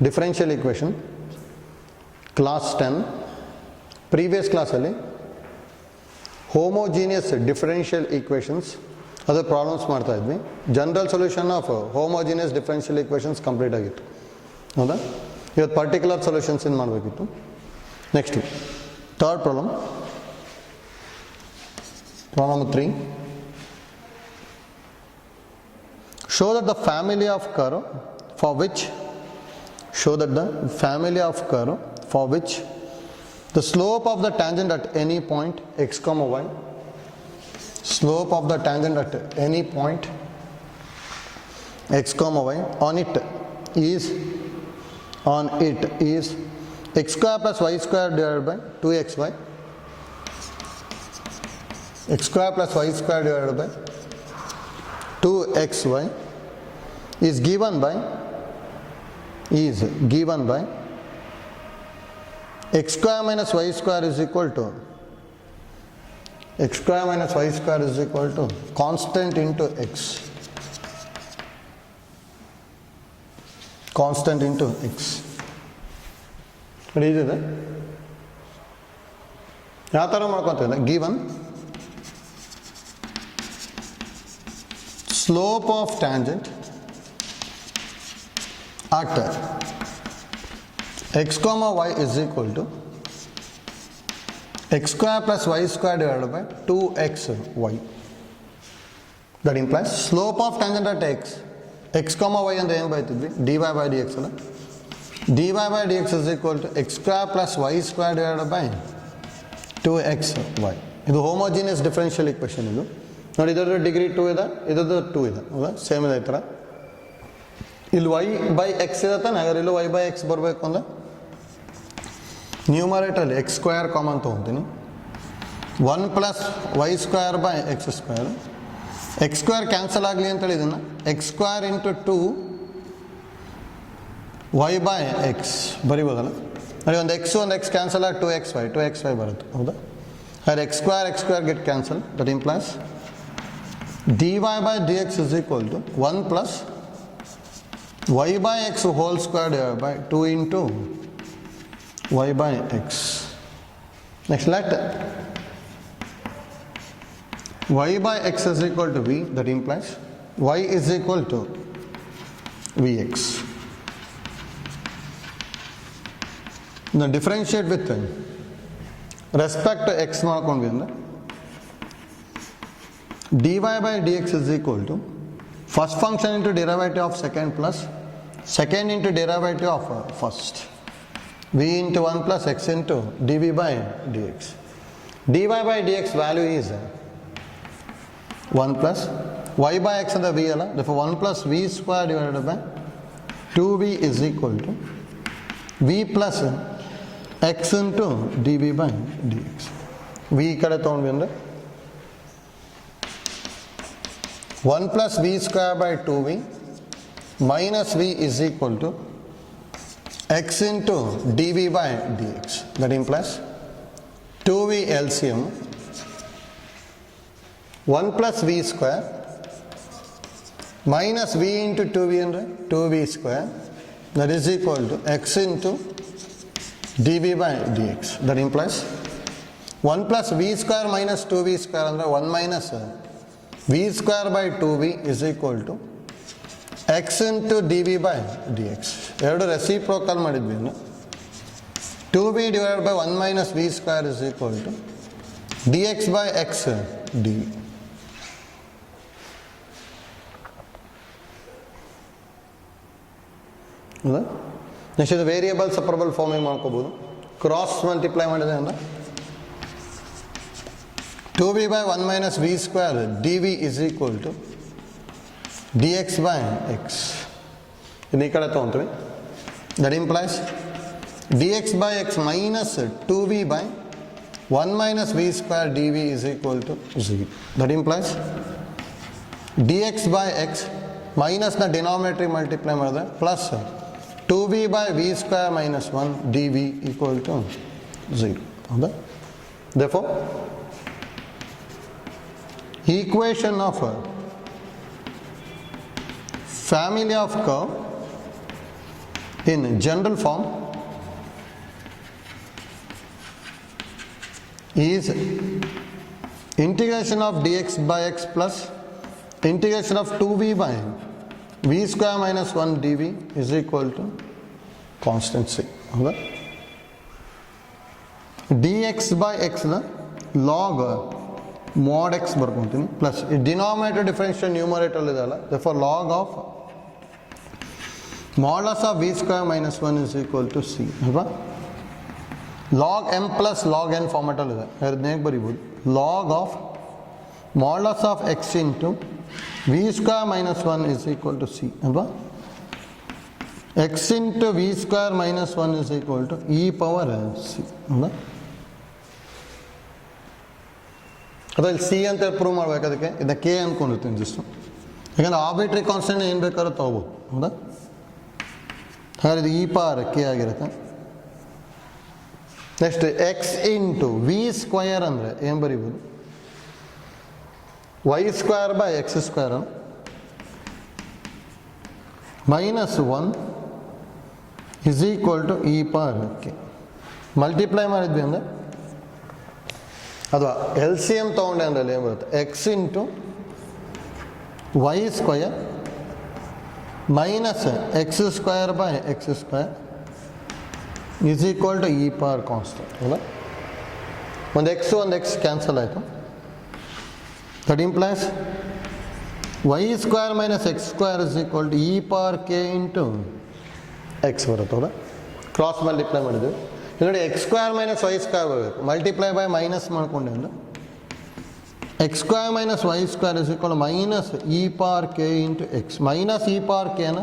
differential equation class 10 previous class ಅಲ್ಲಿ homogeneous differential equations ಅದು problems ಮಾಡ್ತಾ ಇದ್ವಿ. General solution of homogeneous differential equations complete ಆಗಿತ್ತು ಹೌದಾ. ಇವತ್ತು ಪರ್ಟಿಕ್ಯುಲರ್ ಸೊಲ್ಯೂಷನ್ಸ್ ಏನು ಮಾಡಬೇಕಿತ್ತು. Next third problem 3. Show that the family of curve for which the slope of the tangent at any point x comma y x comma y on it is x square plus y square divided by 2xy x square plus y square divided by 2xy is given by x square minus y square is equal to constant into x ಇದೆ ಯಾವ ಥರ ಮಾಡ್ಕೊತೀವಿ. Given slope of tangent at x comma y is equal to x square plus y square divided by 2xy. That implies slope of tangent at x comma y and ಏನು ಬೈತಿದ್ವಿ dy by dx ಅಲ್ಲ. dy by dx is equal to x square plus y square divided by 2xy. ಇದು homogeneous differential equation. ಇದು ನೋಡಿ, ಇದರದ್ದು degree 2 ಇದೆ, ಇದರದ್ದು 2 ಇದೆ ಹೌದಾ. ಸೇಮ್ ಇದೆ ಈ ಥರ. ಇಲ್ಲಿ y ಬೈ ಎಕ್ಸ್ ಇದೆ ತಾನೆ, ಹಾಗಾದ್ರೆ ಇಲ್ಲಿ y ಬೈ ಎಕ್ಸ್ ಬರಬೇಕು ಅಂದರೆ ನ್ಯೂಮರೇಟರಲ್ಲಿ ಎಕ್ಸ್ ಸ್ಕ್ವೇರ್ ಕಾಮನ್ ತೊಗೊತೀನಿ. 1 plus y square by x square. X square cancel ಆಗಲಿ ಅಂತೇಳಿ ಇದನ್ನು x square into 2 y by x ಬರಿಬೋದಲ್ಲ. ನೋಡಿ, ಒಂದು ಎಕ್ಸ್ ಕ್ಯಾನ್ಸಲ್ ಆಗಿ 2xy ಬರುತ್ತೆ ಹೌದಾ. ಹಾಗಾದ್ರೆ x square get cancel. That implies dy by dx is equal to 1 plus y by x whole square divided by 2 into y by x. Next, let y by x is equal to v. That implies y is equal to vx. Now differentiate with respect to x ಮಾಡ್ಕೊಂಡ್ವಿ ಅಂದರೆ dy by dx is equal to first function into derivative of second plus second into derivative of first, v into 1 plus x into dv by dx. dy by dx value is 1 plus y by x and the v alla, therefore 1 plus v square divided by 2v is equal to v plus x into dv by dx. v ಕಡೆ ತಗೊಂಡ್ವಿ ಅಂದರೆ 1 plus v square by 2v minus v is equal to x into dv by dx. That implies 2v LCM 1 plus v square minus v into 2v and 2v square, that is equal to x into dv by dx. That implies 1 plus v square minus 2v square and 1 minus v square by 2v is equal to x into dv by dx. ಎರಡು reciprocal ಮಾಡಿದ್ವಿ. 2v divided by 1 minus v square is equal to dx by x dv. Next ಇದು variable separable farming ಮಾಡ್ಕೋಬೋದು. Cross multiply ಮಾಡಿದೆ ಅಂದರೆ 2v by 1 minus v square dv is equal to dx by x. ಇದು ಈ ಕಡೆ ತೊಗೊಂತೀವಿ. That implies dx by x minus 2v by 1 minus v square dv is equal to 0. That implies dx by x minus the denominator multiply ಮಾಡಿದ್ರೆ plus 2v by v square minus 1 dv equal to 0 ಹೌದಾ. Therefore equation of a family of curve in general form is integration of dx by x plus integration of 2v by v square minus 1 dv is equal to constant c. dx by x na log mod x ಬರ್ಕೊಂತೀನಿ plus denominator differential numerator ಇದೆಯಲ್ಲ therefore log of modulus of v square minus 1 is equal to c ಅಲ್ವಾ. log m plus log n format ಅಲ್ಲಿ ಇದೆ, ಅದನ್ನ ಹೇಗೆ ಬರೀಬೋದು, log of modulus of x into v square minus 1 is equal to c ಅಲ್ವಾ. x into v square minus 1 is equal to e power c ಅಲ್ವಾ. ಅದ್ರಲ್ಲಿ C ಅಂತ prove ಮಾಡ್ಬೇಕು, ಅದಕ್ಕೆ ಇದನ್ನ ಕೆ ಅಂದ್ಕೊಂಡಿರ್ತೀನಿ ಜಸ್ಟ್, ಯಾಕಂದ್ರೆ ಆರ್ಬಿಟ್ರಿ ಕಾನ್ಸ್ಟೆಂಟ್ ಏನು ಬೇಕಾದ್ರೂ ತಗೋಬೋದು ಹೌದಾ. ಹಾಗಾದ್ರೆ ಇದು ಇ ಪವರ್ ಕೆ ಆಗಿರುತ್ತೆ. Next x into v square ಅಂದರೆ ಏನು ಬರೀಬೋದು, y square by x square minus 1 is equal to E power k. Multiply ಮಾಡಿದ್ವಿ ಅಂದರೆ ಅಥವಾ ಎಲ್ ಸಿ ಎಮ್ ತೊಗೊಂಡೆ ಅಂದರೆ ಏನು ಬರುತ್ತೆ, X into Y square minus X square by X square is equal to E power constant ಅಲ್ಲ. ಒಂದು X cancel ಆಯಿತು. That implies Y square minus X square is equal to E power K into X ಬರುತ್ತೆ ಹೌದಾ. Cross multiply ಮಾಡಿದ್ವಿ. ನೋಡಿ X square minus Y square ಬರಬೇಕು, multiply by minus ಮಾಡ್ಕೊಂಡೆ ಅಂದರೆ X square minus Y square is equal minus E power K into X. Minus E power ಕೆನ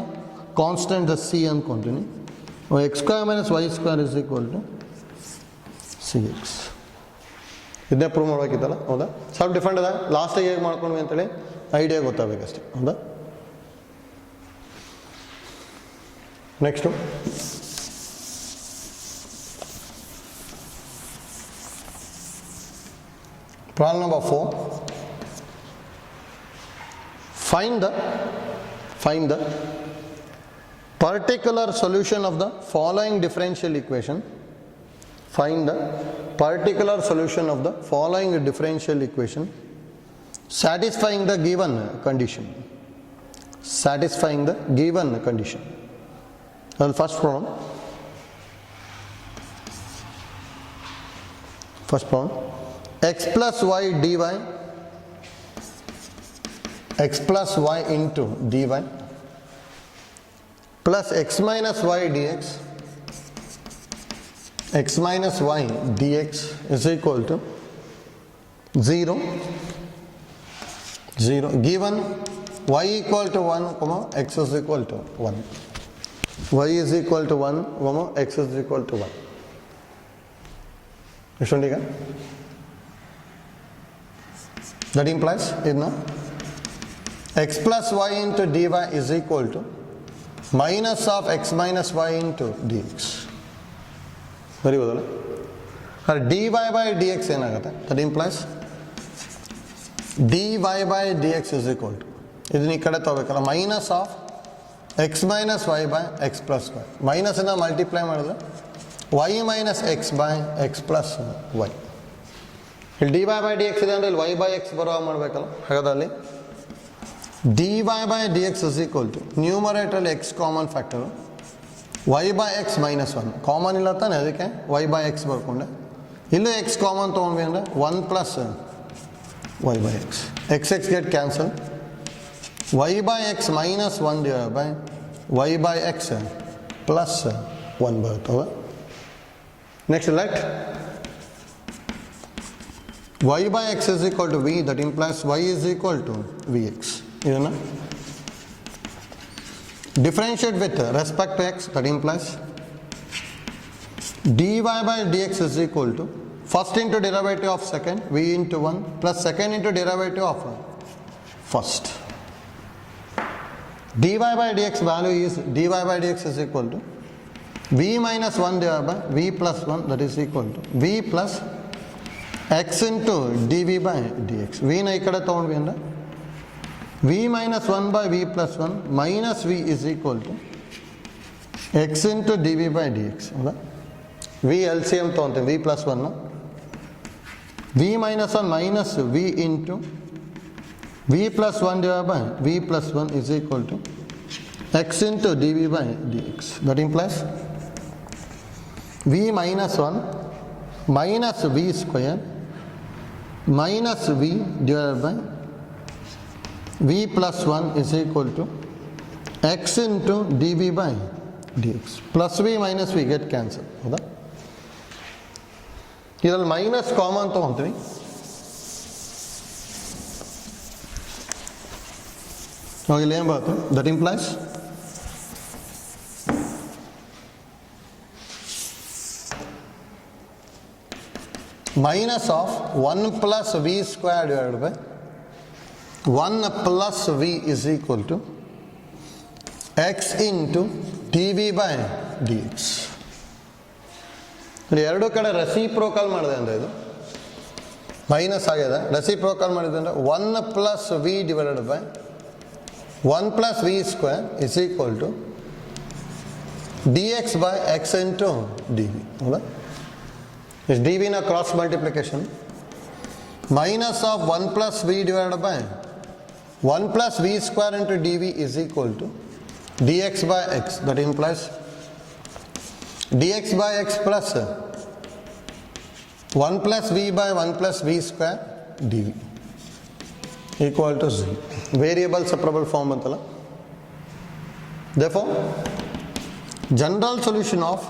constant c ಅಂದ್ಕೊಂತೀನಿ. X square minus Y square is equal to c x. ಇದನ್ನೇ prove ಮಾಡಬೇಕಿತ್ತಲ್ಲ ಹೌದಾ. ಸ್ವಲ್ಪ different ಅದ, ಲಾಸ್ಟಿಗೆ ಹೇಗೆ ಮಾಡ್ಕೊಂಡ್ವಿ ಅಂತೇಳಿ ಐಡಿಯಾ ಗೊತ್ತಾಗಬೇಕಷ್ಟೆ ಹೌದಾ. Next problem number 4. Find the particular solution of the following differential equation. Find the particular solution of the following differential equation satisfying the given condition. Satisfying the given condition. Well, first problem. X plus y dy, x plus y into dy plus x minus y dx, x minus y dx is equal to 0, 0. Given y equal to 1, x is equal to 1. Y is equal to 1, x is equal to 1. Ishwandika? That implies x plus y into dy is equal to minus of x minus y into dx. Very good. dy by dx ಏನಾಗುತ್ತೆ, that implies dy by dx is equal to ಇದನ್ನ ಈ ಕಡೆ ತಗೋಬೇಕಲ್ಲ, minus of x minus y by X plus y. ಮೈನಸನ್ನು multiply ಮಾಡಿದ್ರೆ y minus x by X plus y. ಇಲ್ಲಿ d y by d x ಇದೆ ಅಂದರೆ ಇಲ್ಲಿ ವೈ ಬೈ ಎಕ್ಸ್ ಬರೋ ಮಾಡಬೇಕಲ್ಲ. ಹಾಗಾದಲ್ಲಿ d y by d x is equal to ನ್ಯೂಮರೇಟ್ರಲ್ಲಿ x common factor, y by X minus 1 common ಇಲ್ಲ ತಾನೆ, ಅದಕ್ಕೆ ವೈ ಬೈ ಎಕ್ಸ್ ಬರ್ಕೊಂಡೆ. ಇಲ್ಲೂ ಎಕ್ಸ್ ಕಾಮನ್ ತೊಗೊಂಡ್ವಿ ಅಂದರೆ 1 plus Y by X. X get cancel. Y by X minus 1 divide by Y by X plus 1 ಬರ್ತವೆ. Next let y by x is equal to v, that implies y is equal to vx. ಇದನ್ನು differentiate with respect to x, that implies dy by dx is equal to first into derivative of second, v into 1 plus second into derivative of first. dy by dx value is dy by dx is equal to v minus 1 divided by v plus 1, that is equal to v plus x into dv by dx. v ನ ಈ ಕಡೆ ತೊಗೊಂಡ್ವಿ ಅಂದರೆ v minus 1 by v plus 1 minus v is equal to x into dv by dx ಹೌದಾ. v LCM ತೊಗೊಂತೀವಿ, v plus 1 v minus 1 minus v into v plus 1 divided by v plus 1 is equal to x into dv by dx. That implies v minus 1 minus v square minus v divided by v plus 1 is equal to x into dv by dx. Plus v minus v get cancelled ಹೌದಾ. ಇದರಲ್ಲಿ minus common ತೊಗೊಂತೀವಿ, ಇಲ್ಲಿ ಏನು ಬರುತ್ತೆ, that implies minus of 1 plus v square divided by 1 plus v is equal to x into dv by dx. ಎರಡು ಕಡೆ reciprocal ಮಾಡಿದೆ ಅಂದರೆ ಇದು ಮೈನಸ್ ಆಗಿದೆ, ರೆಸಿಪ್ರೋಕಲ್ ಮಾಡಿದೆ ಅಂದರೆ 1 plus v divided by 1 plus v square is equal to dx by x into dv ಹೌದಾ. is dv na cross multiplication, minus of 1 plus v divided by 1 plus v square into dv is equal to dx by x. That implies dx by x plus 1 plus v by 1 plus v square dv equal to 0. Variable separable form antala. Therefore general solution of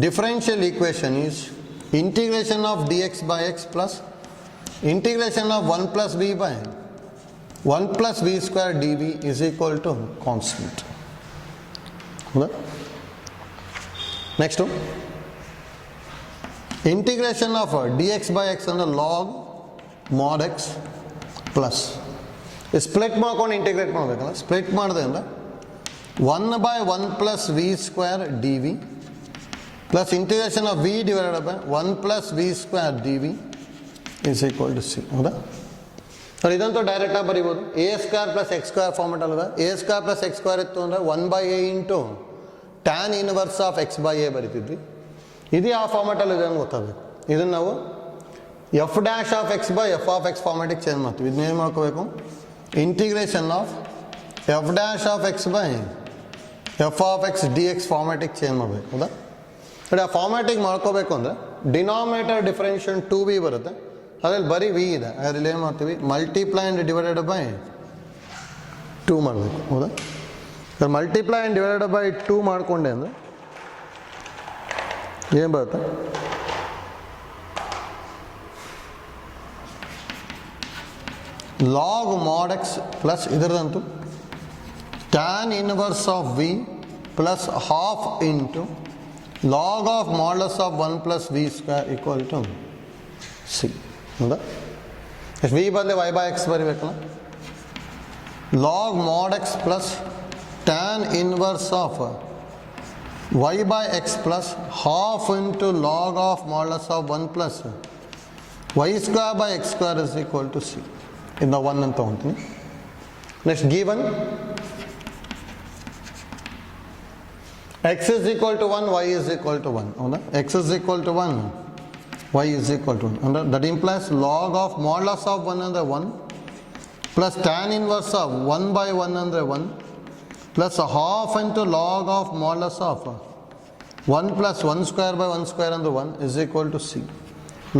differential equation is integration of dx by x plus integration of 1 plus v by 1 plus v square dv is equal to constant. Next one, integration of dx by x under log mod x plus split ಮಾಡ್ಕೊಂಡು integrate ಮಾಡಬೇಕಲ್ಲ, split ಮಾಡಿದೆ ಅಂದರೆ 1 by 1 plus v square dv plus integration of v divided by 1 plus v square dv is equal to c ಹೌದಾ. Sir ಇದಂತೂ ಡೈರೆಕ್ಟಾಗಿ ಬರೀಬೋದು, a square plus x square format ಅಲ್ಲದ. A square plus x square ಇತ್ತು ಅಂದರೆ 1/a into tan inverse of x by a ಬರಿತಿದ್ವಿ. ಇದು ಯಾವ ಫಾರ್ಮೆಟಲ್ಲಿ ಇದೆ ಅಂತ ಗೊತ್ತಾಗಬೇಕು. ಇದನ್ನು ನಾವು f dash of x by f of x ಫಾರ್ಮೆಟಿಗೆ ಚೇಂಜ್ ಮಾಡ್ತೀವಿ. ಇದನ್ನೇನು ಮಾಡ್ಕೋಬೇಕು, integration of f dash of x by f of x d x ಫಾರ್ಮೆಟಿಗೆ ಚೇಂಜ್ ಮಾಡಬೇಕು ಹೌದಾ. ಬಟ್ ಆ ಫಾರ್ಮ್ಯಾಟಿಗೆ ಮಾಡ್ಕೋಬೇಕು ಅಂದರೆ ಡಿನಾಮಿನೇಟರ್ ಡಿಫರೆನ್ಷಿಯೇಷನ್ 2b ಬರುತ್ತೆ, ಅದ್ರಲ್ಲಿ ಬರೀ ವಿ ಇದೆ. ಅದರಲ್ಲಿ ಏನು ಮಾಡ್ತೀವಿ, ಮಲ್ಟಿಪ್ಲೈ ಆ್ಯಂಡ್ ಡಿವೈಡೆಡ್ ಬೈ 2 ಮಾಡಬೇಕು ಹೌದಾ. ಮಲ್ಟಿಪ್ಲೈ ಆ್ಯಂಡ್ ಡಿವೈಡೆಡ್ ಬೈ 2 ಮಾಡಿಕೊಂಡೆ ಅಂದರೆ ಏನು ಬರುತ್ತೆ, ಲಾಗ್ ಮಾಡ್ ಎಕ್ಸ್ ಪ್ಲಸ್ ಇದರದಂತೂ tan inverse of v plus half into log of modulus of 1 plus v square equal to c ಹೌದಾ. v ಬದಲು y by x ಬರೀಬೇಕಲ್ಲ, log mod x plus tan inverse of y by x plus half into log of modulus of 1 plus y square by x square is equal to c. ಇಂದ 1 ಅಂತ ತಗೊಂತೀನಿ. Next given x is equal to 1, y is equal to 1 ಹೌದಾ. x is equal to 1, y is equal to 1 ಅಂದರೆ that implies log of modulus of 1 ಅಂದರೆ 1 plus tan inverse of 1 by 1 ಅಂದರೆ 1 plus half into log of modulus of 1 plus 1 square by 1 square ಅಂದರೆ 1 is equal to c.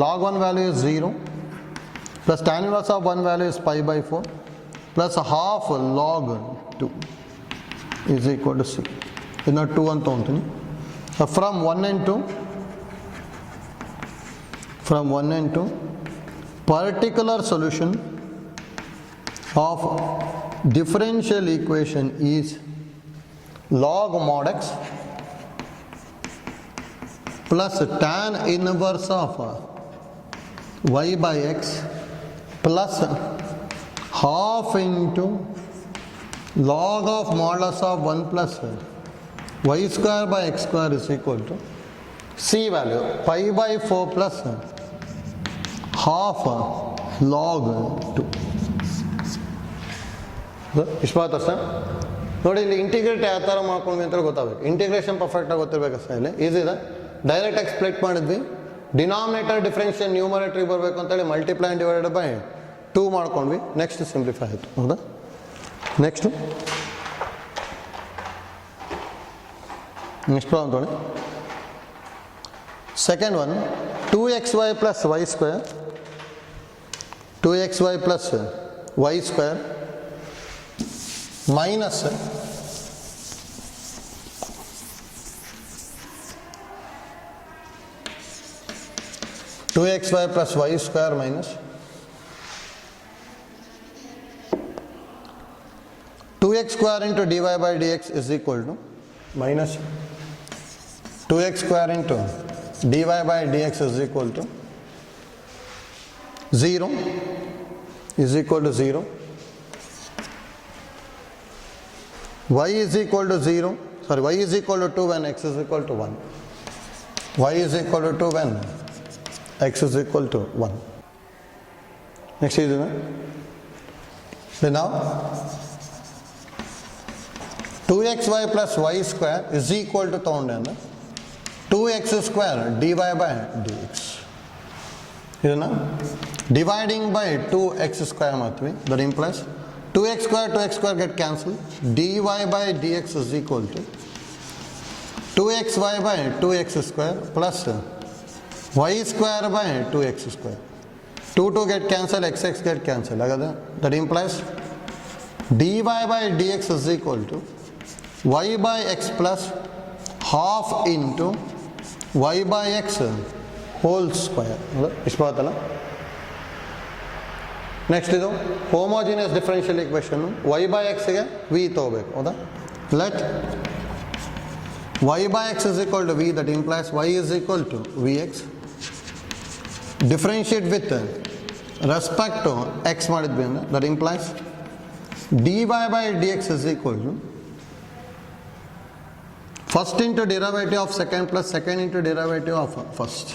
log 1 value is 0 plus tan inverse of 1 value is pi by 4 plus half log 2 is equal to c. ಇದನ್ನ 2 ಅಂತ ತೊಗೊತೀನಿ. From 1 and 2 particular solution of differential equation is log mod x plus tan inverse of y by x plus half into log of modulus of 1 plus y square by x square is equal to c value pi by 4 plus half log 2. ಇಷ್ಟು ಮಾತ್ರ sir. ನೋಡಿ ಇಲ್ಲಿ integrate ಯಾವ ಥರ ಮಾಡ್ಕೊಂಡ್ವಿ ಅಂತ ಗೊತ್ತಾಗಬೇಕು. Integration ಪರ್ಫೆಕ್ಟಾಗಿ ಗೊತ್ತಿರಬೇಕಷ್ಟೇ. ಇಲ್ಲಿ ಈಸಿದ ಡೈರೆಕ್ಟ್ ಆಗಿ ಸ್ಪ್ಲಿಟ್ ಮಾಡಿದ್ವಿ. ಡಿನಾಮಿನೇಟರ್ ಡಿಫ್ರೆನ್ಷಿಯಲ್ ನ್ಯೂಮರೇಟ್ರಿಗೆ ಬರಬೇಕು ಅಂತೇಳಿ ಮಲ್ಟಿಪ್ಲೈ ಆ್ಯಂಡ್ ಡಿವೈಡೆಡ್ ಬೈ 2 ಮಾಡ್ಕೊಂಡ್ವಿ. ನೆಕ್ಸ್ಟ್ ಸಿಂಪ್ಲಿಫೈ ಆಯಿತು. ಹೌದಾ? ನೆಕ್ಸ್ಟ್ ಪ್ರಾಬ್ಲಮ್ ತೊಗೊಳ್ಳಿ. Second one 2xy plus y square 2xy plus y square minus 2xy plus y square minus 2x square into dy by dx is equal to minus 2x square into dy by dx is equal to 0 is equal to 0. Y is equal to 0, sorry, y is equal to 2 when x is equal to 1. Y is equal to 2 when x is equal to 1. Next is then now 2xy plus y square is equal to 2x square dy by dx. Dividing by 2x square that implies 2x square get cancelled. dy by dx is equal to 2xy by 2x square plus y square by 2x square. 2 get cancelled, x get cancelled. That implies dy by dx is equal to y by x plus half into y by x whole square. Next is homogeneous differential equation. Y by x ಗೆ v ತಗೋಬೇಕು. ಹೌದಾ? Let y by x is equal to v, that implies y is equal to vx. Differentiate with respect to x ಮಾಡಿದ್ವಿ ಅಂದ್ರೆ that implies dy by dx is equal to first into derivative of second plus second into derivative of first.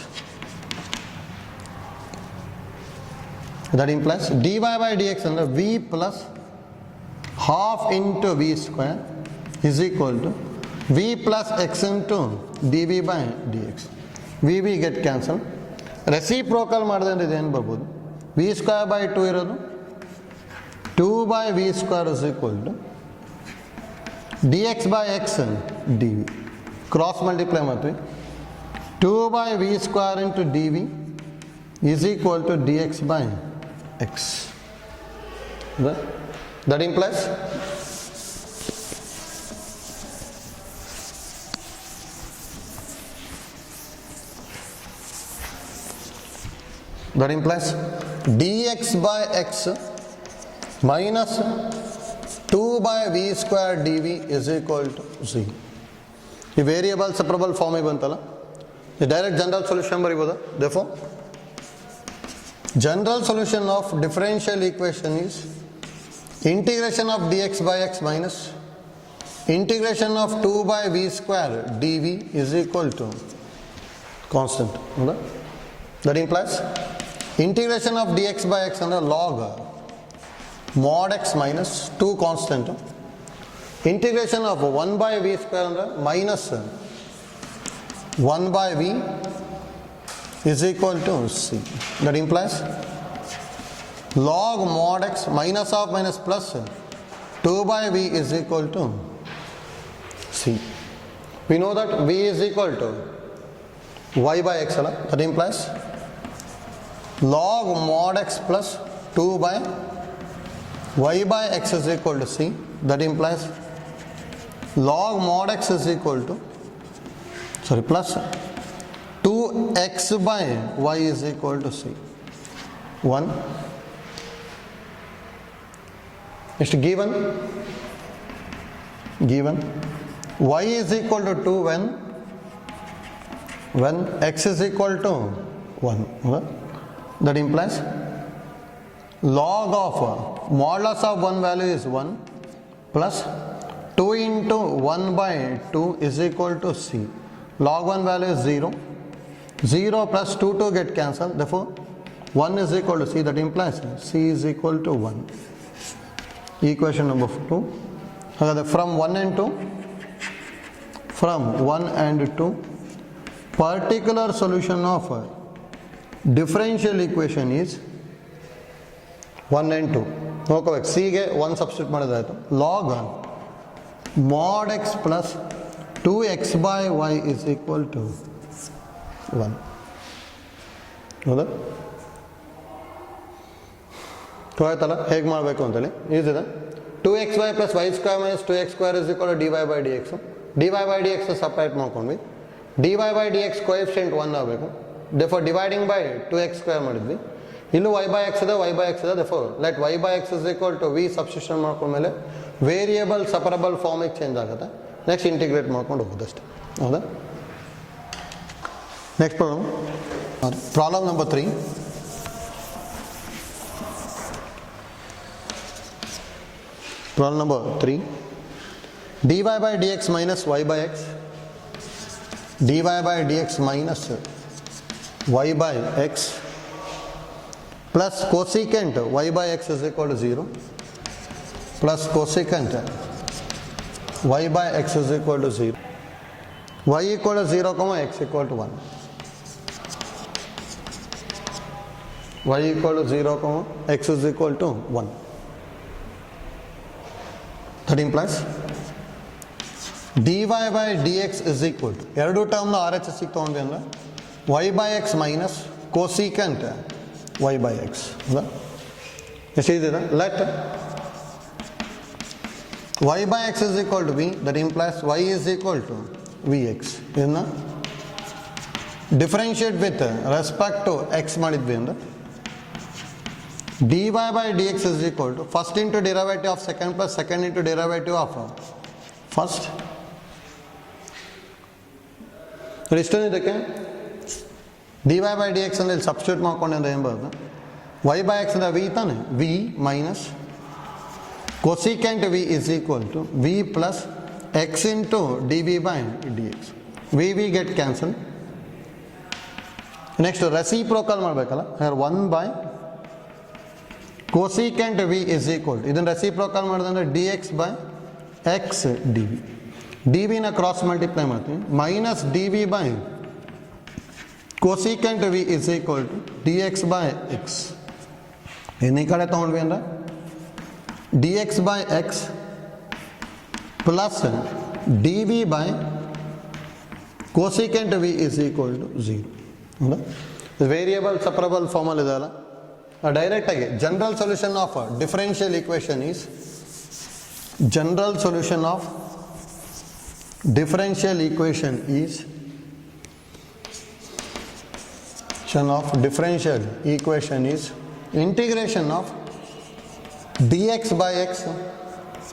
That implies dy by dx under v plus half into v square is equal to v plus x into dv by dx. v get cancelled. Reciprocal ಮಾಡಿದ್ರೆ ಏನು ಬರ್ಬೋದು? v square by 2 ಇರೋದು 2 by v square is equal to dx by x dv. Cross multiply ಮಾಡ್ತೀವಿ. 2 by v square into dv is equal to dx by x. That implies dx by x minus 2 by v square dv is equal to 0. ಈ variable ಸೆಪರಬಲ್ form ಬಂತಲ್ಲ, ಈ direct general solution ಬರೀಬೋದಾ? therefore general solution of differential equation is integration of dx by x minus integration of 2 by v square dv is equal to constant. That implies integration of dx by x under log mod x minus 2 constant. Integration of 1 by v square under minus 1 by v is equal to c. That implies log mod x minus of minus plus 2 by v is equal to c. We know that v is equal to y by x. That implies log mod x plus 2 by y by x is equal to c. That implies log mod x is equal to plus 2x by y is equal to c. 1. Next given y is equal to 2 when x is equal to 1. That implies log of modulus of one value is 1 plus 2 into 1 by 2 is equal to c. Log 1 value is 0. 0 plus 2 get cancelled. Therefore 1 is equal to c. That implies c is equal to 1. Equation number 2. ಹಾಗಾದರೆ from 1 and 2 particular solution of differential equation is 1 and 2. ನೋಡ್ಕೋಬೇಕು, C ಗೆ 1 substitute ಮಾಡೋದಾಯಿತು. Log mod x plus 2x by y is equal to 1. ಹೌದಾ? ಆಯ್ತಲ್ಲ, ಹೇಗೆ ಮಾಡಬೇಕು ಅಂತೇಳಿ ಈಸಿದೆ. 2xy plus y square minus 2x square is equal to dy by dx. dy by dx separate ಮಾಡ್ಕೊಂಡ್ವಿ. dy by dx coefficient 1 ಆಗಬೇಕು. therefore dividing by 2x square ಮಾಡಿದ್ವಿ. ಇಲ್ಲೂ y by x ಇದೆ, y by x ಇದೆ. therefore let y by x is equal to v substitution ಮಾಡ್ಕೊಂಡ್ಮೇಲೆ variable separable ಫಾರ್ಮಿಗೆ change ಆಗುತ್ತೆ. Next integrate ಮಾಡ್ಕೊಂಡು ಹೋಗೋದಷ್ಟೇ. ಹೌದಾ? Next problem number 3. Problem number 3. dy by dx minus y by x. dy by dx minus y by x plus cosecant y by x is equal to 0 plus cosecant y by x is equal to 0. y equal to 0 comma x equal to 1. y equal to 0 comma x is equal to 1. That implies dy by dx is equal to ಎರಡು ಟರ್ಮ್ನ R H S ತೊಗೊಂಡ್ವಿ ಅಂದರೆ y by x minus cosecant y by x. ಹೌದಾ? ಎಷ್ಟಿದೆ? Let y by x is equal to v. That implies y is equal to vx. ಇದನ್ನ differentiate with respect to x ಮಾಡಿದ್ವಿ ಅಂದರೆ dy by dx is equal to first into derivative of second plus second into derivative of first. ಇಷ್ಟೊಂದು ಇದಕ್ಕೆ dy by dx ಅಂದರೆ ಇಲ್ಲಿ substitute ಮಾಡ್ಕೊಂಡೆ ಏನು ಬರುತ್ತೆ? y by x ಅಂದರೆ v ತಾನೆ, v minus cosecant v is equal to v plus x into dv by dx. v get cancel. Next reciprocal ಮಾಡಬೇಕಲ್ಲ, 1 by cosecant v is equal to ಇದನ್ನು reciprocal ಮಾಡಿದ್ರೆ dx by x dv. dv ನ cross multiply ಮಾಡ್ತೀವಿ, minus dv by cosecant v is equal to dx by x. ಇನ್ನು ಈ ಕಡೆ ತೊಗೊಂಡ್ವಿ ಅಂದ್ರೆ dx by x plus dv by cosecant v is equal to 0. ಹೌದಾ? ವೇರಿಯೇಬಲ್ ಸಪರಬಲ್ ಫಾರ್ಮಲ್ಲಿ ಇದೆಯಲ್ಲ, ಡೈರೆಕ್ಟ್ ಆಗಿ general solution of differential equation is general solution of differential equation is integration of dx by x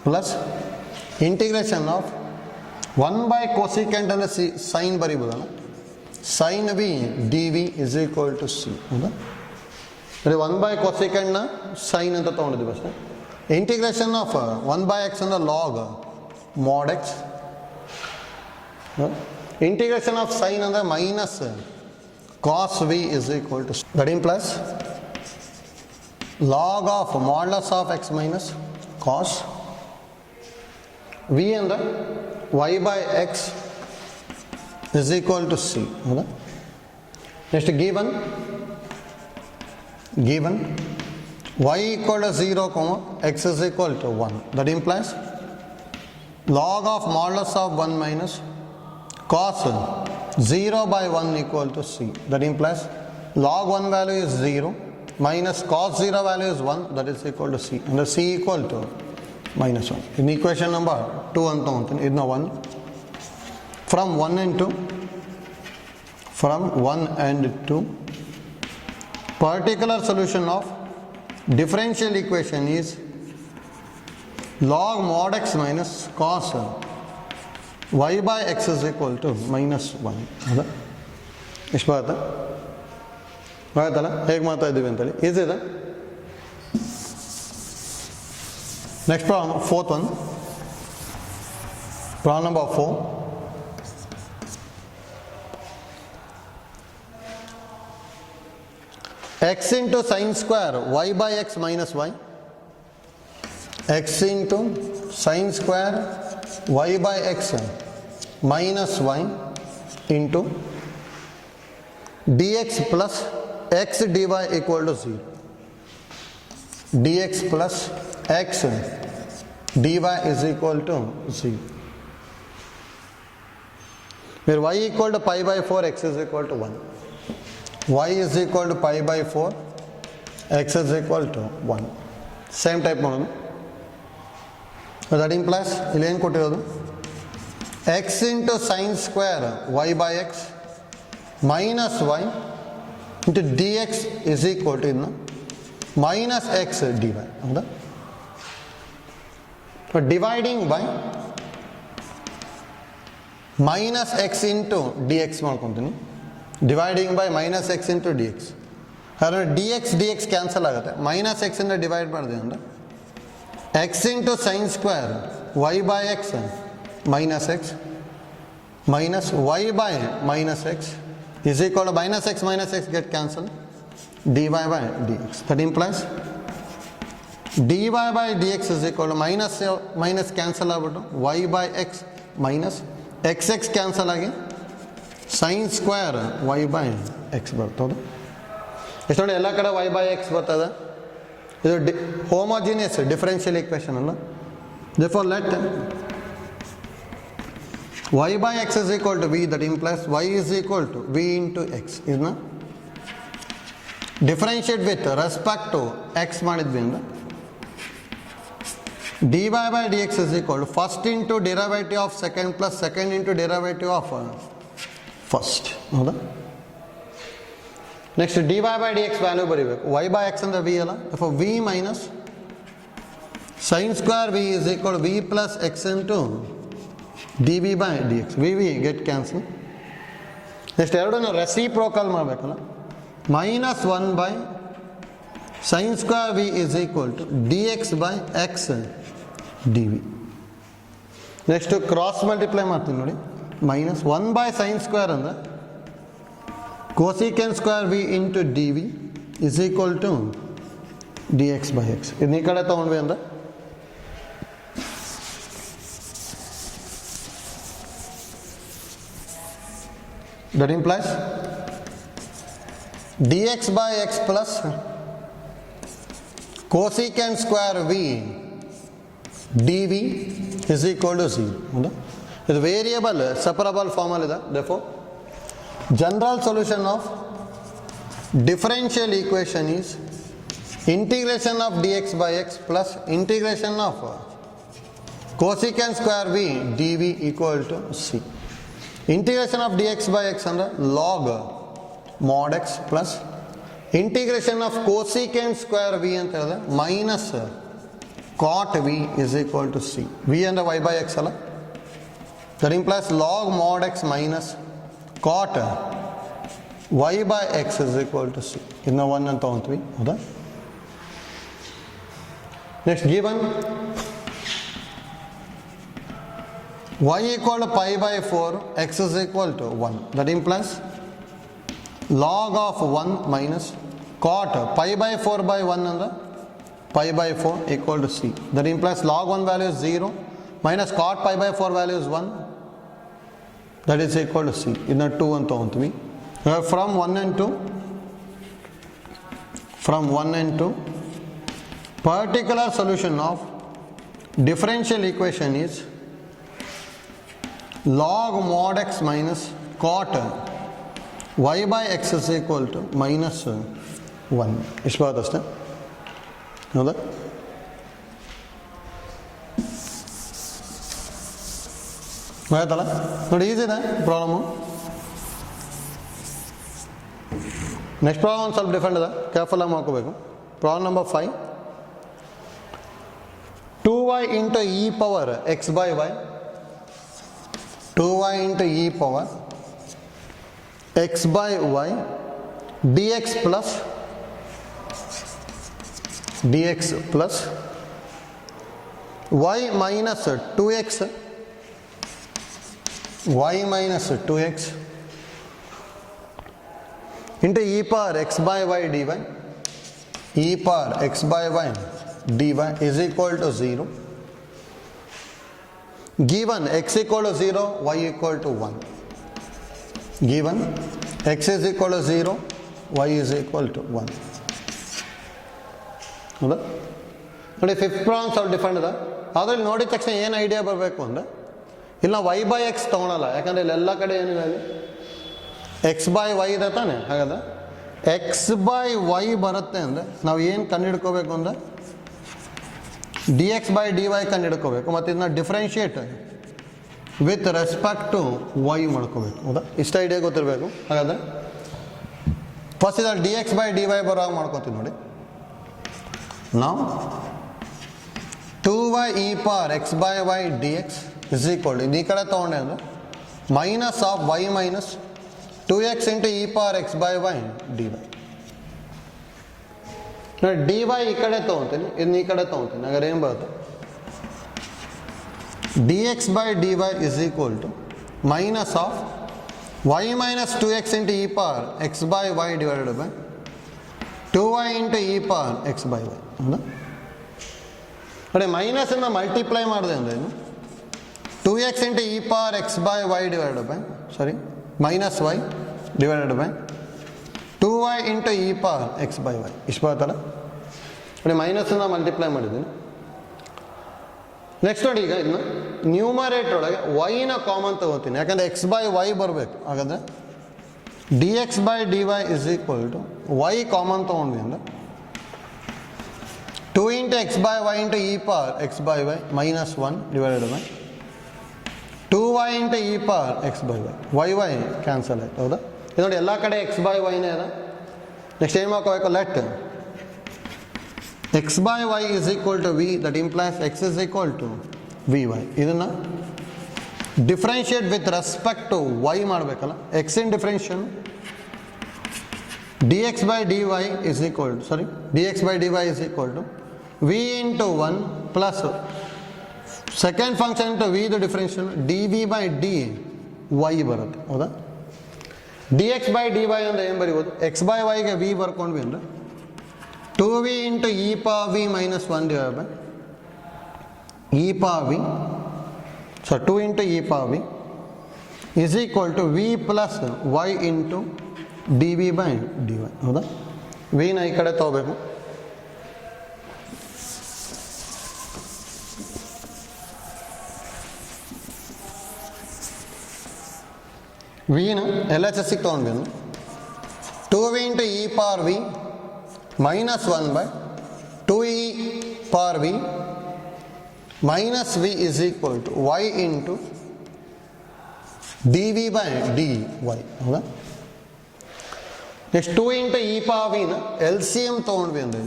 plus integration of 1 by cosecant ಅಂದರೆ sine ಬರೀಬೋದಲ್ಲ, sine v dv is equal to c. ಹೌದಾ? 1 by cosecant ನ sign ಅಂತ ತೊಗೊಂಡಿದ್ದೀವಿ ಅಷ್ಟೇ. Integration of 1 by x ಅಂದ್ರೆ log mod x. Integration of sine ಅಂದರೆ minus cos v is equal to c. That implies log of modulus of x minus cos v ಅಂದರೆ y by x is equal to c. ಹೌದಾ? Next given y equal to 0 comma x is equal to 1. That implies log of modulus of 1 minus cos 0 by 1 equal to c. That implies log 1 value is 0 minus cos 0 value is 1, that is equal to c. And the c equal to minus 1. In equation number 2 ಅಂತ ಅಂತೀನಿ, ಇದನ್ನ 1 from 1 and 2 particular solution of differential equation is log mod x minus cos y by x is equal to minus 1. ಹೌದಾ? ಎಷ್ಟು ಬರುತ್ತೆ? ಆಯ್ತಲ್ಲ, ಹೇಗೆ ಮಾಡ್ತಾ ಇದ್ದೀವಿ ಅಂತೇಳಿ ಈಸಿ ಇದೆ. Next problem, fourth one, problem number 4. x into sin square y by x minus y, x into sin square y by x minus y into dx plus x dy equal to 0. dx plus x dy is equal to 0. Where y equal to pi by 4, x is equal to 1. Y is equal to pi by 4, x is equal to 1. Same type model. So that implies x into sin square y by x minus y into dx is equal to minus x dy. So dividing by minus x into dx ಮಾಡ್ಕೊಂತೀನಿ. Dividing by minus x into dx. ಹಾಗಾದ್ರೆ dx cancel ಆಗುತ್ತೆ. Minus X ಇಂದ divide ಮಾಡಿದೆ ಅಂದರೆ x into sin square y by x minus x minus y by minus x is equal to minus x get cancelled, dy by dx. That implies dy by dx is equal to minus cancel ಆಗ್ಬಿಟ್ಟು y by x minus x cancel ಆಗಿ sin square y by x ಬರ್ತದೆ. ಎಷ್ಟು ನೋಡಿ ಎಲ್ಲ ಕಡೆ y by x ಬರ್ತದೆ. ಇದು homogeneous differential equation ಅಲ್ಲ. therefore let y by x is equal to v, that implies y is equal to v into x. ಇದನ್ನ differentiate with respect to x ಮಾಡಿದ್ವಿ ಅಂದ್ರೆ dy by dx is equal to first into derivative of second plus second into derivative of first. ಹೌದಾ? Next dy by dx value ಬರೀಬೇಕು. y by x ಅಂದ್ರೆ v ಅಲ್ಲ. therefore v minus sin square v is equal to v plus x into dv by dx. v get cancel. Next ಎರಡನ್ನು reciprocal ಮಾಡಬೇಕಲ್ಲ. minus 1 by sin square v is equal to dx by x dv. Next cross multiply ಮಾಡ್ತೀನಿ ನೋಡಿ. minus 1 by sin square ಅಂದರೆ cosecant square v into dv is equal to dx by x. ಇದನ್ನ ಈ ಕಡೆ ತಗೊಂಡ್ವಿ ಅಂದ್ರೆ that implies dx by x plus cosecant square v dv is equal to 0. ಇದು variable separable formal ಇದೆ. therefore general solution of differential equation is integration of dx by x plus integration of cosecant square v dv equal to c. Integration of dx by x under log mod x plus integration of cosecant square v ಅಂತ ಹೇಳಿದ್ರೆ minus cot v is equal to c. v ಅಂದ್ರೆ y by x ಅಲ್ಲ. that implies log mod x minus cot y by x is equal to c. ಇದನ್ನ 1 ಅಂತ ತಗೊಂತೀವಿ. ಹೌದಾ? Next given y equal to pi by 4, x is equal to 1. that implies log of 1 minus cot pi by 4 by 1 ಅಂದ್ರೆ pi by 4 equal to c. that implies log 1 value is 0 minus cot pi by 4 value is 1, that is equal to c. ಇದನ್ನ 2 ಅಂತ ತಗೊಂತೀವಿ. from 1 and 2 particular solution of differential equation is log mod x minus cot y by x is equal to minus 1. ಇಷ್ಟು ಬರುತ್ತಷ್ಟೇ. ಹೌದಾ? ಆಯ್ತಲ್ಲ ನೋಡಿ, ಈಸಿದೆ problem. Next problem ಒಂದು ಸ್ವಲ್ಪ different ಇದೆ, ಕೇರ್ಫುಲ್ಲಾಗಿ ಮಾಡ್ಕೋಬೇಕು. Problem number 5, 2y into e power x by y, 2y into e power x by y dx plus y minus 2x into e power x by y dy, e power x by y dy is equal to 0. given x equal to 0, y equal to 1. Given x is equal to 0, y is equal to 1. ಹೌದಾ ನೋಡಿ, fifth problem ಸ್ವಲ್ಪ different ಇದೆ. ಅದ್ರಲ್ಲಿ ನೋಡಿದ ತಕ್ಷಣ ಏನು idea ಬರಬೇಕು ಅಂದರೆ, ಇಲ್ಲ ವೈ ಬೈ ಎಕ್ಸ್ ತೊಗೊಳಲ್ಲ, ಯಾಕಂದರೆ ಇಲ್ಲೆಲ್ಲ ಕಡೆ ಏನಿದೆ ಎಕ್ಸ್ ಬೈ ವೈ ಇದೆ ತಾನೆ. ಹಾಗಾದ್ರೆ ಎಕ್ಸ್ ಬೈ ವೈ ಬರುತ್ತೆ ಅಂದರೆ ನಾವು ಏನು ಕಂಡುಹಿಡ್ಕೋಬೇಕು ಅಂದರೆ d X by D y ಕಂಡುಹಿಡ್ಕೋಬೇಕು, ಮತ್ತು ಇದನ್ನ differentiate with respect to y ಮಾಡ್ಕೋಬೇಕು. ಹೌದಾ, ಇಷ್ಟ ಐಡಿಯಾ ಗೊತ್ತಿರಬೇಕು. ಹಾಗಾದರೆ ಫಸ್ಟ್ ಇದ್ರಲ್ಲಿ d X by D y ಬರೋ ಹಾಗೆ ಮಾಡ್ಕೋತೀವಿ ನೋಡಿ. ನಾವು 2y e power x by y dx is equal to, ಈ ಕಡೆ ತೊಗೊಂಡೆ ಅಂದರೆ minus of y minus 2x into e power x by y dy. ನೋಡಿ dy ಈ ಕಡೆ ತೊಗೊತೀನಿ, ಇನ್ನು ಈ ಕಡೆ ತೊಗೊತೀನಿ, ಹಾಗಾದ್ರೆ ಏನು ಬರುತ್ತೆ? dx by dy is equal to minus of y minus 2x into e power x by y divided by 2y into e power x by y. ಹೌದಾ ನೋಡಿ, ಮೈನಸನ್ನು ಮಲ್ಟಿಪ್ಲೈ ಮಾಡಿದೆ ಅಂದರೆ ಏನು 2x into e power x by y divided by minus y divided by 2y into e power x by y. ಇಷ್ಟು ಬರ್ತಲ್ಲ ನೋಡಿ, ಮೈನಸನ್ನು multiply ಮಾಡಿದ್ದೀನಿ. Next ನೋಡಿ, ಈಗ ಇನ್ನು ನ್ಯೂಮರೇಟರ್ ಒಳಗೆ ವೈನ ಕಾಮನ್ ತಗೋತೀನಿ, ಯಾಕಂದರೆ ಎಕ್ಸ್ ಬೈ ವೈ ಬರಬೇಕು. ಹಾಗಾದರೆ D X by D Y is equal to Y common ತೊಗೊಂಡ್ವಿ ಅಂದರೆ 2 into X by Y into E power X by Y minus 1 divided by 2y into E power X by Y Y cancel ಆಯ್ತು. ಹೌದಾ, ಇದು ನೋಡಿ ಎಲ್ಲ ಕಡೆ X by ವೈನೇ ಅದ. Next ಏನು ಮಾಡ್ಕೋಬೇಕು? Let x by y is equal to v, that implies x is equal to v y. ಇದನ್ನು differentiate with respect to y ಮಾಡಬೇಕಲ್ಲ. ಎಕ್ಸ್ ಇನ್ ಡಿಫ್ರೆನ್ಷಿಯನ್ dx by dy is equal to, dx by dy is equal to v into 1 plus second function into v the differential dv by dy ಬರುತ್ತೆ. ಹೌದಾ, dx by dy ಅಂದರೆ ಏನು ಬರೀಬೋದು? x by y ಗೆ v ಬರ್ಕೊಂಡ್ವಿ ಅಂದರೆ 2v into e power v minus 1 divided by e power v, so 2 into e power v is equal to v plus y into D V by D Y. ಹೌದಾ, ವಿನ ಈ ಕಡೆ ತಗೋಬೇಕು. ವಿನ L H ಎಸ್ಸಿಗೆ ತೊಗೊಂಡ್ವಿ. 2v into E power V minus 1 by 2e power V minus V is equal to Y into D V by D Y. ಹೌದಾ, next 2 into E power ವಿನ ಎಲ್ ಸಿ ಎಮ್ ತೊಗೊಂಡ್ವಿ ಅಂದರೆ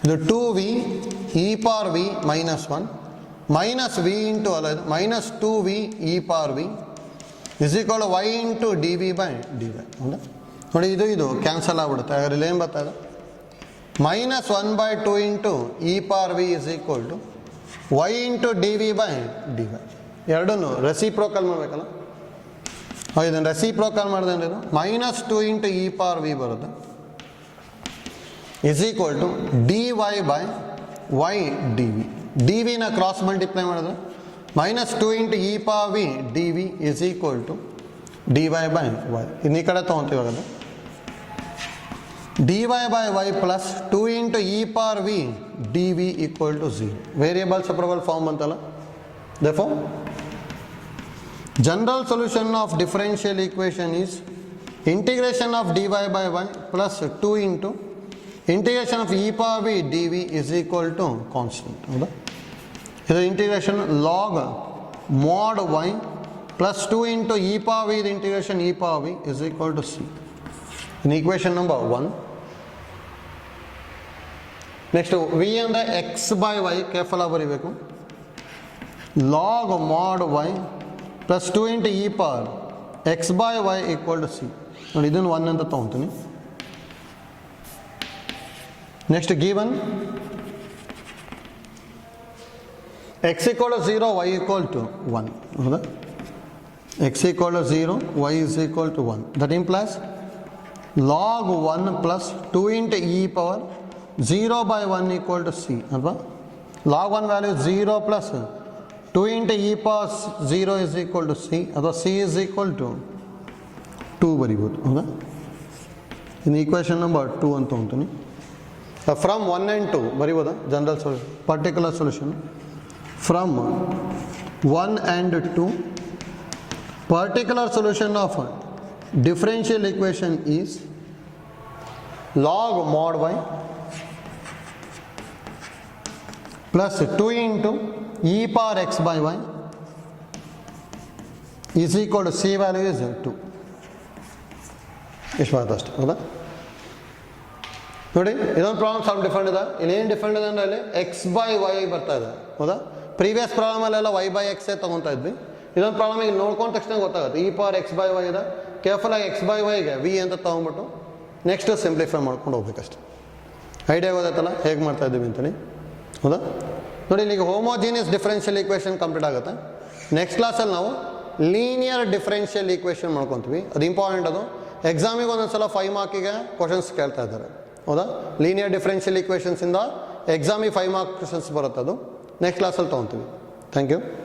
ಇದು 2v E power V minus 1 minus V into minus 2v E power V is equal to Y into D V by D Y. ಹೌದಾ ನೋಡಿ, ಇದು cancel ಆಗ್ಬಿಡುತ್ತೆ. ಹಾಗಾದ್ರೆ ಏನು ಬರ್ತದೆ? Minus 1 by 2 into E power V is equal to Y into D V by D y. ಎರಡನ್ನೂ reciprocal ಮಾಡಬೇಕಲ್ಲ. ಇದನ್ನು ರೆಸಿಪ್ರೋಕಲ್ ಮಾಡಿದೆ ಅಂದರೆ ಇದು minus 2 into E power v ಬರುತ್ತೆ is equal to d y by y d v. D ವಿನ cross multiply ಮಾಡಿದ್ರೆ minus 2 into E power v d v is equal to d y by y. ಇನ್ನು ಈ ಕಡೆ ತೊಗೊತೀವಿ. ಹಾಗಾದ್ರೆ d y by y plus 2 into E power v d v equal to 0. Variable separable form ಅಂತಲ್ಲ. therefore general solution of differential equation is integration of dy by y plus 2 into integration of e power v dv is equal to constant. ಹೌದಾ, ಇದು integration log mod y plus 2 into e power v, the integration e power v is equal to c. in equation number 1. next v ಅಂದರೆ x by y careful ಆಗಿ ಬರೀಬೇಕು. log mod y plus 2 into E power X by y equal to c. ನೋಡಿ, ಇದನ್ನು 1 ಅಂತ ತೊಗೊತೀನಿ. Next given x equal to 0 y equal to 1. ಹೌದಾ, x equal to 0 y is equal to 1. That implies log 1 plus 2 into E power 0 by 1 equal to c. ಅಲ್ವಾ, log 1 value 0 plus 2 into E pass 0 is equal to c, ಅಥವಾ c is equal to 2 ಬರಿಬೋದು. ಹೌದಾ? ಇನ್ನು equation number 2 ಅಂತ ತೊಗೊತೀನಿ. From 1 and 2 ಬರಿಬೋದಾ? General solution, particular solution. From 1 and 2, particular solution of differential equation is log mod y plus 2 into e power x by y is equal to c value is 2. ಇಷ್ಟು ಮಾತ್ರ ಅಷ್ಟೇ. ಹೌದಾ? ನೋಡಿ, ಇದೊಂದು problem ಸ್ವಲ್ಪ different ಇದೆ. ಇಲ್ಲಿ ಏನು ಡಿಫ್ರೆಂಟ್ ಇದೆ ಅಂದರೆ ಅಲ್ಲಿ ಎಕ್ಸ್ ಬೈ ವೈ ಬರ್ತಾ ಇದೆ. ಹೌದಾ? ಪ್ರೀವಿಯಸ್ ಪ್ರಾಬ್ಲಮಲ್ಲೆಲ್ಲ ವೈ ಬೈ ಎಕ್ಸೇ ತೊಗೊತಾ ಇದ್ವಿ. ಇದೊಂದು ಪ್ರಾಬ್ಲಮ್ ಈಗ ನೋಡ್ಕೊಂಡ ತಕ್ಷಣ ಗೊತ್ತಾಗುತ್ತೆ. E power X by Y ಇದೆ, ಕೇರ್ಫುಲ್ಲಾಗಿ ಎಕ್ಸ್ ಬೈ ವೈಗೆ ವಿ ಅಂತ ತೊಗೊಂಬಿಟ್ಟು ನೆಕ್ಸ್ಟ್ ಸಿಂಪ್ಲಿಫೈ ಮಾಡ್ಕೊಂಡು ಹೋಗ್ಬೇಕಷ್ಟೆ. ಐಡಿಯಾ ಗೊತ್ತಾಯ್ತಲ್ಲ ಹೇಗೆ ಮಾಡ್ತಾ ಇದ್ದೀವಿ ಅಂತೇಳಿ. ಹೌದಾ? ನೋಡಿ, ಇಲ್ಲಿಗೆ ಹೋಮೋಜಿನಿಯಸ್ ಡಿಫರೆನ್ಷಿಯಲ್ ಈಕ್ವೇಷನ್ ಕಂಪ್ಲೀಟ್ ಆಗುತ್ತೆ. ನೆಕ್ಸ್ಟ್ ಕ್ಲಾಸಲ್ಲಿ ನಾವು ಲೀನಿಯರ್ ಡಿಫರೆನ್ಷಿಯಲ್ ಈಕ್ವೇಷನ್ ಮಾಡ್ಕೊತೀವಿ. ಅದು ಇಂಪಾರ್ಟೆಂಟ್. ಅದು ಎಕ್ಸಾಮಿಗೆ ಒಂದೊಂದು ಸಲ 5 ಮಾರ್ಕಿಗೆ ಕ್ವಶನ್ಸ್ ಕೇಳ್ತಾ ಇದ್ದಾರೆ. ಹೌದಾ? ಲೀನಿಯರ್ ಡಿಫರೆನ್ಷಿಯಲ್ ಈಕ್ವೇಷನ್ಸಿಂದ ಎಕ್ಸಾಮಿಗೆ 5 ಮಾರ್ಕ್ ಕ್ವಶನ್ಸ್ ಬರುತ್ತೆ. ಅದು ನೆಕ್ಸ್ಟ್ ಕ್ಲಾಸಲ್ಲಿ ತೊಗೊತೀವಿ. Thank you.